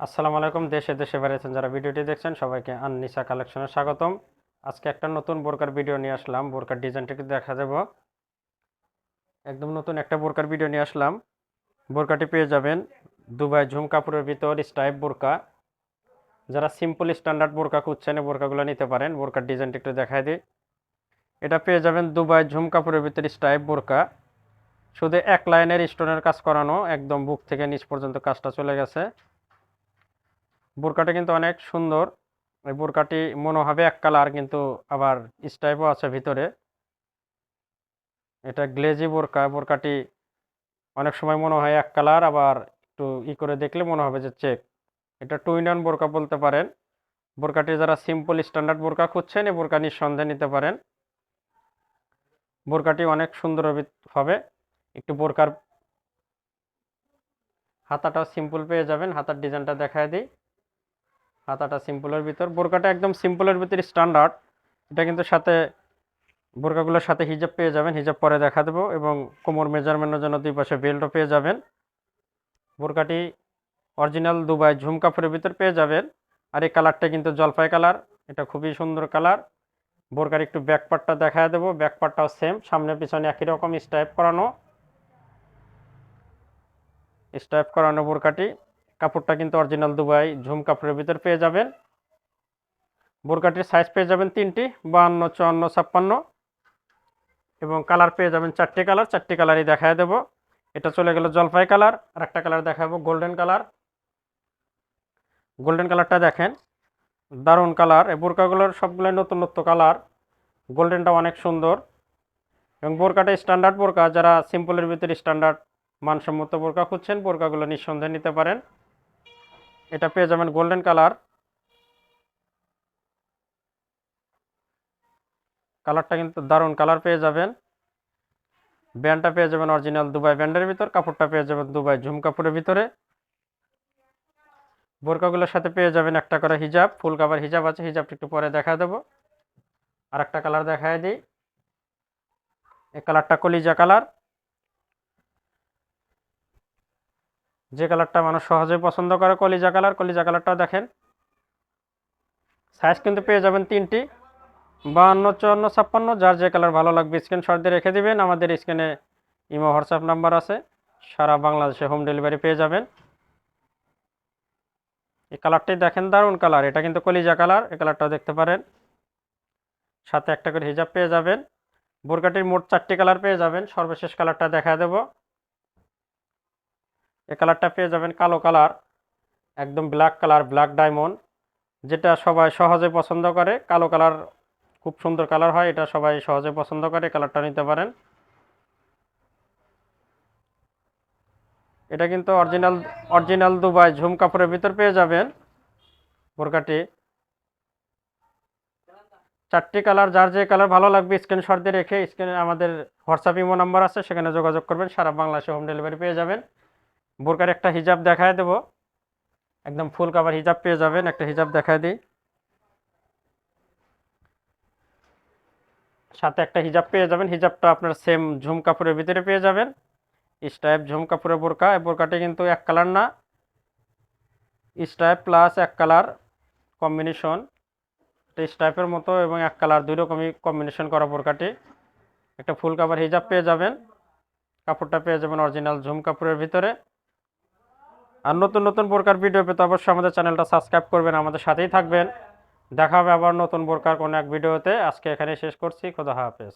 আসসালামু আলাইকুম। দেশে দেশে বাইরেছেন যারা ভিডিওটি দেখছেন সবাইকে আননিসা কালেকশনে স্বাগতম। আজকে একটা নতুন বোরকার ভিডিও নিয়ে আসলাম। বোরকার ডিজাইনটা একটু দেখা যাব। একদম নতুন একটা বোরকার ভিডিও নিয়ে আসলাম। বোরকাটি পেয়ে যাবেন দুবাই ঝুম কাপড়ের ভিতর স্টাইপ বোরকা। যারা সিম্পল স্ট্যান্ডার্ড বোরকা খুঁজছেন এই বোরকাগুলো নিতে পারেন। বোরকার ডিজাইনটা একটু দেখাই দিই। এটা পেয়ে যাবেন দুবাই ঝুম কাপড়ের ভিতর স্টাইপ বোরকা। শুধু এক লাইনের স্টোনের কাজ করানো, একদম বুক থেকে নিচ পর্যন্ত কাজটা চলে গেছে। বোরকাটা কিন্তু অনেক সুন্দর। এই বোরকাটি মনে হবে এক কালার, কিন্তু আবার স্টাইপও আছে ভিতরে। এটা গ্লেজি বোরকা। বোরকাটি অনেক সময় মনে হয় এক কালার, আবার একটু করে দেখলে মনে হবে যে চেক। এটা টু ইন ওয়ান বোরকা বলতে পারেন। বোরকাটি যারা সিম্পল স্ট্যান্ডার্ড বোরকা খুঁজছেন এই বোরকা নিঃসন্দেহে নিতে পারেন। বোরকাটি অনেক সুন্দর হবে। একটু বোরকার হাতাটাও সিম্পল পেয়ে যাবেন। হাতার ডিজাইনটা দেখায় দিই। হাতাটা সিম্পলের ভিতর, বোরকাটা একদম সিম্পলের ভিতর স্ট্যান্ডার্ড। এটা কিন্তু সাথে বোরকাগুলোর সাথে হিজাব পেয়ে যাবেন। হিজাব পরে দেখা দেবো, এবং কোমর মেজারমেন্টের জন্য দুই পাশে বেল্টও পেয়ে যাবেন। বোরকাটি অরিজিনাল দুবাই ঝুম কাপড়ের ভিতর পেয়ে যাবেন। আর এই কালারটা কিন্তু জলপাই কালার। এটা খুবই সুন্দর কালার। বোরকার একটু ব্যাক পার্টটা দেখা দেবো। ব্যাক পার্টটাও সেম, সামনে পিছনে একই রকম স্টাইপ করানো বোরকাটি। কাপড়টা কিন্তু অরিজিনাল দুবাই ঝুম কাপড়ের ভিতর পেয়ে যাবেন। বোরকাটির সাইজ পেয়ে যাবেন তিনটি, 52, 54, 56, এবং কালার পেয়ে যাবেন চারটি কালার। চারটি কালারই দেখায় দেবো। এটা চলে গেল জলপাই কালার। আর একটা কালার দেখাবো গোল্ডেন কালার। গোল্ডেন কালারটা দেখেন, দারুণ কালার। এই বোরকাগুলোর সবগুলোই নতুন নতুন কালার। গোল্ডেনটা অনেক সুন্দর, এবং বোরকাটা স্ট্যান্ডার্ড বোরকা। যারা সিম্পলের ভিতরে স্ট্যান্ডার্ড মানসম্মত বোরকা খুঁজছেন বোরকাগুলো নিঃসন্দেহে নিতে পারেন। এটা পেয়ে যাবেন গোল্ডেন কালার। কালারটা কিন্তু দারুণ কালার পেয়ে যাবেন। ব্যান্ডটা পেয়ে যাবেন অরিজিনাল দুবাই ব্যান্ডের ভিতর। কাপড়টা পেয়ে যাবেন দুবাই ঝুম কাপড়ের ভিতরে। বোরকাগুলোর সাথে পেয়ে যাবেন একটা করে হিজাব, ফুল কাভার হিজাব আছে। হিজাবটা একটু পরে দেখা দেবো। আর একটা কালার দেখায় দিই। এই কালারটা কলিজা কালার। যে কালারটা মানুষ সহজেই পছন্দ করে, কলিজা কালার। কলিজা কালারটাও দেখেন। সাইজ কিন্তু পেয়ে যাবেন তিনটি, 52, 54, 56। যার যে কালার ভালো লাগবে স্ক্রিনশট দিয়ে রেখে দিবেন। আমাদের স্ক্রিনে ইমো হোয়াটসঅ্যাপ নাম্বার আছে। সারা বাংলাদেশে হোম ডেলিভারি পেয়ে যাবেন। এই কালারটি দেখেন, দারুণ কালার। এটা কিন্তু কলিজা কালার। এই কালারটাও দেখতে পারেন। সাথে একটা করে হিজাব পেয়ে যাবেন। বোরকাটির মোট চারটি কালার পেয়ে যাবেন। সর্বশেষ কালারটা দেখা দেব। এই কালারটা পেয়ে যাবেন কালো কালার, একদম ব্ল্যাক কালার, ব্ল্যাক ডায়মন্ড। যেটা সবাই সহজে পছন্দ করে। কালো কালার খুব সুন্দর কালার হয়, এটা সবাই সহজে পছন্দ করে। কালারটা নিতে পারেন। এটা কিন্তু অরিজিনাল অরিজিনাল দুবাই ঝুম কাপড়ের ভিতর পেয়ে যাবেন বোরকাটি। চারটি কালার, যার যে কালার ভালো লাগবে স্ক্রিনশট দিয়ে রেখে স্ক্রিনে আমাদের হোয়াটসঅ্যাপ ইমো নাম্বার আছে, সেখানে যোগাযোগ করবেন। সারা বাংলাদেশে হোম ডেলিভারি পেয়ে যাবেন। বোরকার একটা হিজাব দেখায় দেবো। একদম ফুল কাভার হিজাব পেয়ে যাবেন। একটা হিজাব দেখায় দিই। সাথে একটা হিজাব পেয়ে যাবেন। হিজাবটা আপনার সেম ঝুম কাপড়ের ভিতরে পেয়ে যাবেন। স্টাইপ ঝুম কাপড়ের বোরকা। এই বোরকাটি কিন্তু এক কালার না, স্টাইপ প্লাস এক কালার কম্বিনেশন। এটা স্টাইপের মতো এবং এক কালার দুই রকমই কম্বিনেশন করা বোরকাটি। একটা ফুল কাভার হিজাব পেয়ে যাবেন। কাপড়টা পেয়ে যাবেন অরিজিনাল ঝুম কাপড়ের ভিতরে। আর নতুন নতুন বোরকার ভিডিও পেতে অবশ্যই আমাদের চ্যানেলটা সাবস্ক্রাইব করবেন, আমাদের সাথেই থাকবেন। দেখা হবে আবার নতুন বোরকার কোনো এক ভিডিওতে। আজকে এখানে শেষ করছি। খোদা হাফেজ।